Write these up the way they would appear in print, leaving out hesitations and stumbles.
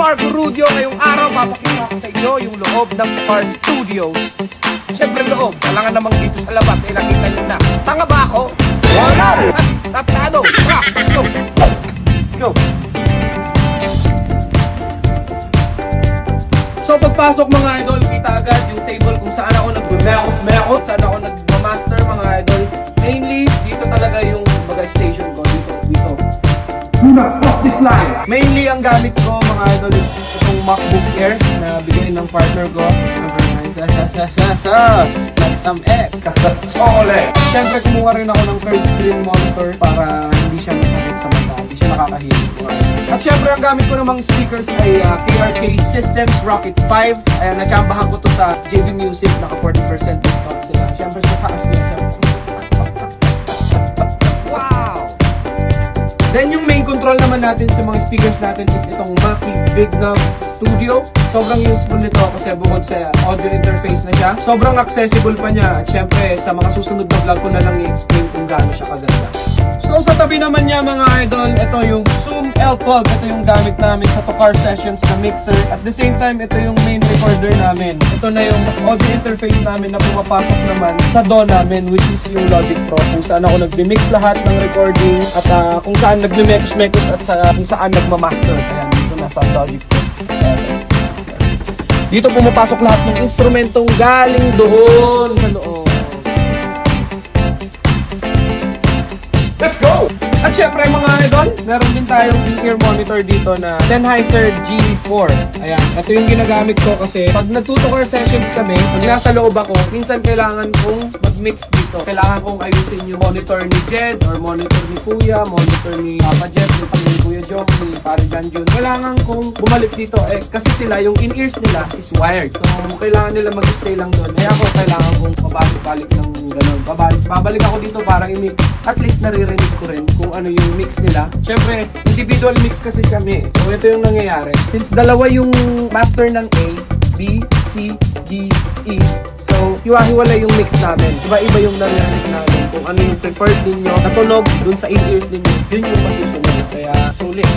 Marco Rudio. Ngayong araw, papakita ko sa inyo yung loob ng Car Studios. Siyempre loob, kailangan namang dito sa labas. Nakita nyo na. Tanga ba ako? Wala! At ano? Let's go! Go! So pagpasok mga idol, kita agad yung table kung saan ako nag-mekot, saan ako nag-master mga idol. Mainly, dito talaga yung bagay station ko. Dito. Mainly, ang gamit ko mga idol is itong MacBook Air na bigay ng partner ko. Some X. Siyempre, kumuha rin ako ng third screen monitor para hindi siya masakit sa mata. Hindi siya nakakahilig. At syempre, ang gamit ko namang speakers ay KRK Systems Rocket 5. Ayan, natsambahan ko to sa JV Music. Naka 40% discount sila. Syempre, sa taas niya. Wow! Then, yung main control naman natin sa mga speakers natin is itong Mackie Big Knob Studio. Sobrang useful nito kasi bukod sa audio interface na siya, sobrang accessible pa niya. At syempre, sa mga susunod na vlog ko na lang i-explain kung gaano siya kaganda. So sa tabi naman niya mga idol, ito yung Zoom L12. Ito yung gamit namin sa Tocar Sessions na mixer. At the same time, ito yung main recorder namin. Ito na yung audio interface namin na pumapasok naman sa DAW namin, which is yung Logic Pro. Kung saan ako nagbi-mix lahat ng recording at kung saan nagbi-mekos-mekos at kung saan nagmamaster. Kaya dito na sa Logic Pro. Dito pumapasok lahat ng instrumentong galing doon sa loob. Let's go! At syempre mga idol, meron din tayong in-ear monitor dito na Sennheiser G4. Ayan, ito yung ginagamit ko kasi pag nagtutukar sessions kami, pag nasa loob ako, minsan kailangan kong mag-mix dito. Kailangan kong ayusin yung monitor ni Jed or monitor ni Kuya, monitor ni Papa Jed, ni Kuya Jong, ni Pare Jan Jun. Kailangan kong bumalik dito kasi sila, yung in-ears nila is wired. So, kailangan nila mag-stay lang doon. Kaya ako kailangan kong pabalik-balik ng gano'n. Babalik ako dito para i-mix. At least naririnig ko rin kung ano yung mix nila. Siyempre, individual mix kasi kami. So, ito yung nangyayari. Since dalawa yung master ng A, B, C, D, E. So, hiwa-hiwala yung mix namin. Iba-iba yung naririnig namin. Kung ano yung preferred ninyo, natunog dun sa in-ears ninyo, yun yung masusunod. Kaya, sulit.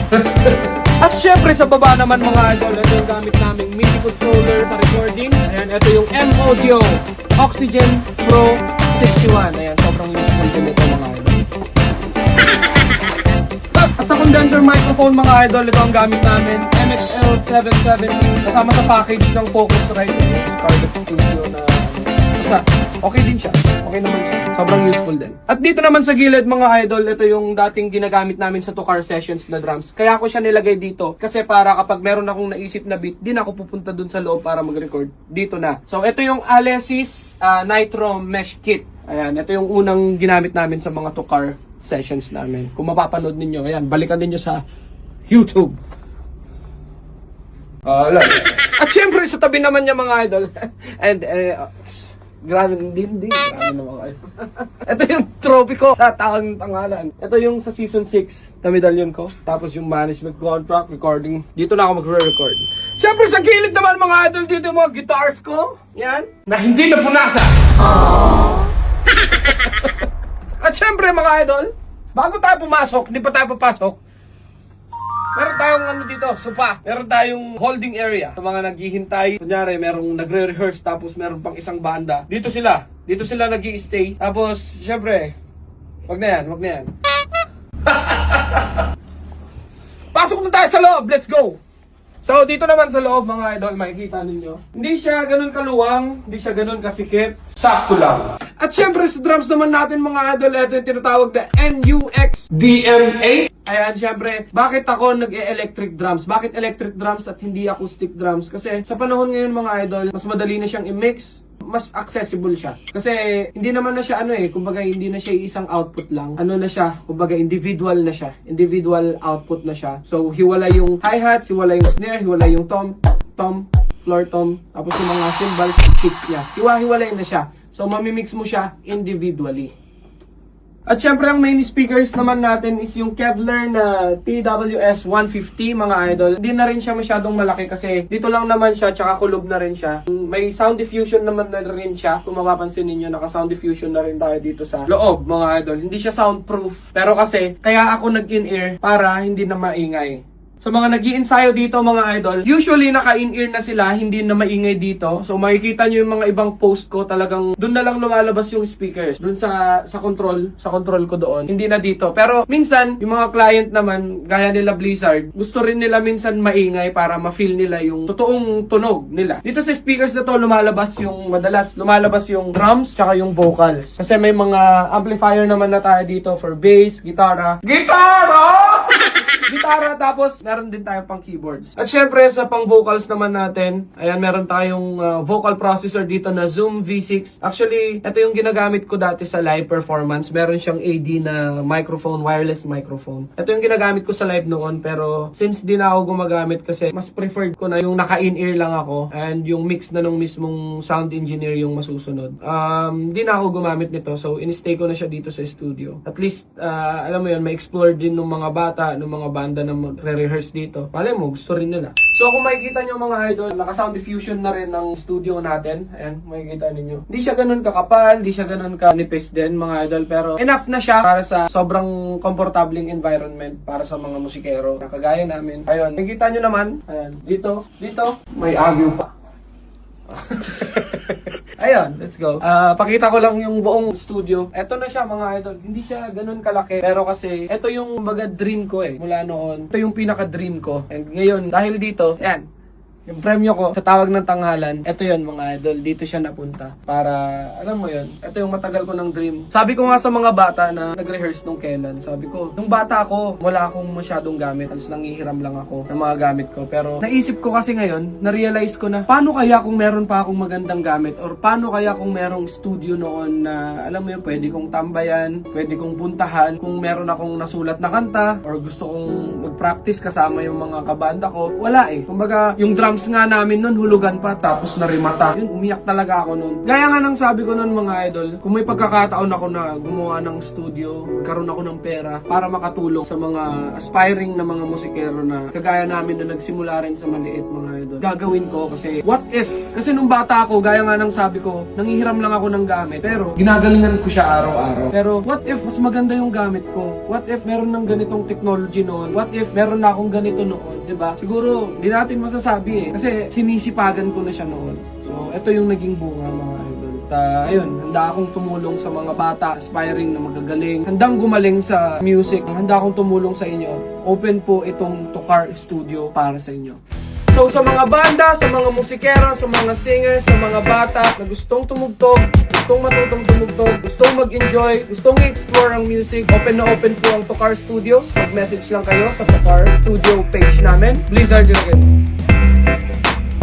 At syempre, sa baba naman mga idol, ito yung gamit naming MIDI controller sa recording. Ayan, ito yung M-Audio Oxygen Pro 61. Ayan, sobrang useful din ito mga idol. At sa condenser microphone mga idol, ito ang gamit namin, MXL 770, kasama sa package ng Focusrite, Scarlett Studio na basta okay din siya, okay naman siya, sobrang useful din. At dito naman sa gilid mga idol, ito yung dating ginagamit namin sa Tocar Sessions na drums. Kaya ako siya nilagay dito kasi para kapag meron akong naisip na beat, di na ako pupunta dun sa loob para mag-record, dito na. So ito yung Alesis Nitro Mesh Kit. Ayan, ito yung unang ginamit namin sa mga Tocar Sessions namin. Kung mapapanood ninyo, ayan, balikan ninyo sa YouTube. At syempre, sa tabi naman niya mga idol. And, grabe, hindi. Grabe naman kayo. Ito yung trophy ko sa taong tangalan. Ito yung sa season 6 na medallion ko. Tapos yung management contract, recording. Dito na ako magre-record. Syempre, sa gilid naman mga idol, dito yung mga guitars ko. Yan. Na hindi napunasan. At syempre mga idol, bago tayo pumasok, hindi pa tayo papasok, meron tayong ano dito, sofa. Meron tayong holding area. Sa mga naghihintay, kunyari merong nagre-rehearse tapos meron pang isang banda. Dito sila nag-i-stay. Tapos, syempre, wag na yan. Pasok na tayo sa loob, let's go! So, dito naman sa loob mga idol, makikita ninyo. Hindi siya ganun kaluwang, hindi siya ganun kasikip. Sakto lang. At syempre sa drums naman natin mga idol, ito yung tinatawag na NUX DMA. Ayan, syempre, bakit ako nag-e-electric drums? Bakit electric drums at hindi acoustic drums? Kasi sa panahon ngayon mga idol, mas madali na siyang i-mix. Mas accessible siya. Kasi hindi naman na siya kumbaga hindi na siya isang output lang. Ano na siya, kumbaga individual na siya. Individual output na siya. So hiwala yung hi-hats, hiwala yung snare, hiwala yung tom, floor tom, tapos yung mga cymbals, kick niya. Hiwa-hiwalay na siya. So mamimix mo siya individually. At syempre ang main speakers naman natin is yung Kevlar na TWS 150 mga idol. Hindi na rin siya masyadong malaki kasi dito lang naman siya tsaka kulob na rin siya. May sound diffusion naman na rin siya. Kung mapapansin ninyo, naka sound diffusion na rin tayo dito sa loob mga idol. Hindi siya soundproof. Pero kasi kaya ako nag-in-ear para hindi na maingay. Sa mga nag-iensayo dito mga idol, usually naka-in-ear na sila, hindi na maingay dito. So makikita nyo yung mga ibang post ko, talagang doon na lang lumalabas yung speakers. Doon sa control ko doon. Hindi na dito. Pero minsan, yung mga client naman, gaya nila Blizzard, gusto rin nila minsan maingay para ma-feel nila yung totoong tunog nila. Dito sa speakers na to, madalas lumalabas yung drums tsaka yung vocals. Kasi may mga amplifier naman na tayo dito for bass, gitara, tapos meron din tayo pang keyboards. At syempre sa pang vocals naman natin, ayan, meron tayong vocal processor dito na Zoom V6. Actually, ito yung ginagamit ko dati sa live performance. Meron siyang AD na microphone, wireless microphone. Ito yung ginagamit ko sa live noon, pero since di na ako gumagamit kasi mas preferred ko na yung naka-in-ear lang ako and yung mix na nung mismong sound engineer yung masusunod. Di na ako gumamit nito, so in-stay ko na siya dito sa studio. At least, alam mo yun, ma-explore din ng mga bata, ng mga banda na magre-rehearse dito. Malay mo, gusto rin nila. So kung makikita nyo mga idol, naka-sound diffusion na rin ng studio natin. Ayan, makikita ninyo. Hindi siya ganun kakapal, hindi siya ganun kanipis din mga idol, pero enough na siya para sa sobrang komportabling environment para sa mga musikero na kagaya namin. Ayun, makikita nyo naman, ayan, dito, may agyo pa. Ayun, let's go. Pakita ko lang yung buong studio. Ito na siya mga idol. Hindi siya ganun kalaki. Pero kasi, ito yung mga dream ko mula noon. Ito yung pinaka-dream ko. And ngayon, dahil dito, yan. Yung premyo ko sa tawag ng tanghalan, ito yon mga idol, dito siya napunta. Para, alam mo yon, ito yung matagal ko ng dream. Sabi ko nga sa mga bata na nag-rehearse nung kailan, sabi ko, nung bata ako, wala akong masyadong gamit. Halos nangihiram lang ako ng mga gamit ko. Pero naisip ko kasi ngayon, na-realize ko na, paano kaya kung meron pa akong magandang gamit? Or paano kaya kung merong studio noon na, alam mo yun, pwede kong tambayan, pwede kong puntahan, kung meron akong nasulat na kanta, or gusto kong mag-practice kasama yung mga kabanda ko. Wala Kumbaga, yung drums nga namin nun, hulugan pa, tapos narimata. Yun, umiyak talaga ako nun. Gaya nga nang sabi ko nun mga idol, kung may pagkakataon ako na gumawa ng studio, magkaroon ako ng pera para makatulong sa mga aspiring na mga musikero na kagaya namin na nagsimula rin sa maliit mga idol. Gagawin ko kasi, what if? Kasi nung bata ako, gaya nga nang sabi ko, nanghihiram lang ako ng gamit, pero ginagalingan ko siya araw-araw. Pero what if mas maganda yung gamit ko? What if meron ng ganitong technology noon? What if meron na akong ganito noon? Diba? Siguro, di natin masasabi kasi sinisipagan ko na siya noon. So, ito yung naging bunga mga idol. Ayun, handa akong tumulong sa mga bata, aspiring na magagaling. Handang gumaling sa music. Handa akong tumulong sa inyo. Open po itong Tokar Studio para sa inyo. So sa mga banda, sa mga musikero, sa mga singers, sa mga bata na gustong tumugtog, gustong matutong tumugtog, gustong mag-enjoy, gustong i-explore ang music, open na open po ang Tokar Studios. Mag-message lang kayo sa Tokar Studio page namin. Blizzard again.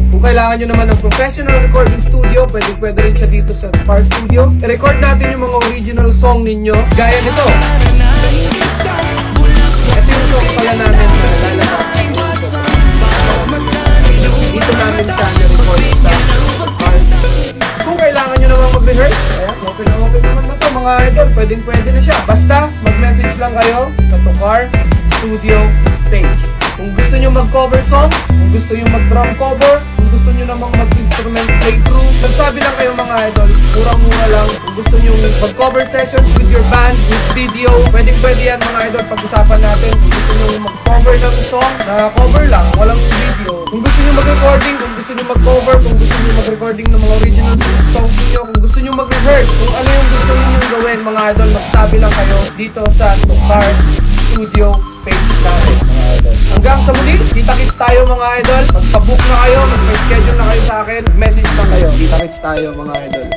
Kung kailangan nyo naman ng professional recording studio, pwede rin siya dito sa Tokar Studios. I-record natin yung mga original song ninyo, gaya nito. Ito yung song pala namin na lalabas. Dito namin siya na-record sa Tokar. Kung kailangan nyo naman mag-rehearse, ayan, open naman na to mga idol. Pwede na siya. Basta, mag-message lang kayo sa Tokar Studio page. Kung gusto nyo mag-cover songs, kung gusto nyo mag-drum cover, kung gusto nyo namang mag-instrument playthrough, nagsabi lang kayo mga idol, murang-mura lang. Kung gusto nyo mag-cover sessions with your band, with video, pwede yan mga idol, pag-usapan natin. Kung gusto nyo mag-cover ng song, na cover lang, walang video. Kung gusto nyo mag-recording, kung gusto nyo mag-cover, kung gusto nyo mag-recording ng mga original songs niyo, kung gusto nyo mag-rehearse, kung ano yung gusto nyo gawin mga idol, magsabi lang kayo dito sa Tokar Studio page natin mga idol. Hanggang sa muli, kita-kits tayo mga idol. Magpa-book na kayo, mag-schedule na kayo sa akin, message lang kayo. Kita-kits tayo mga idol.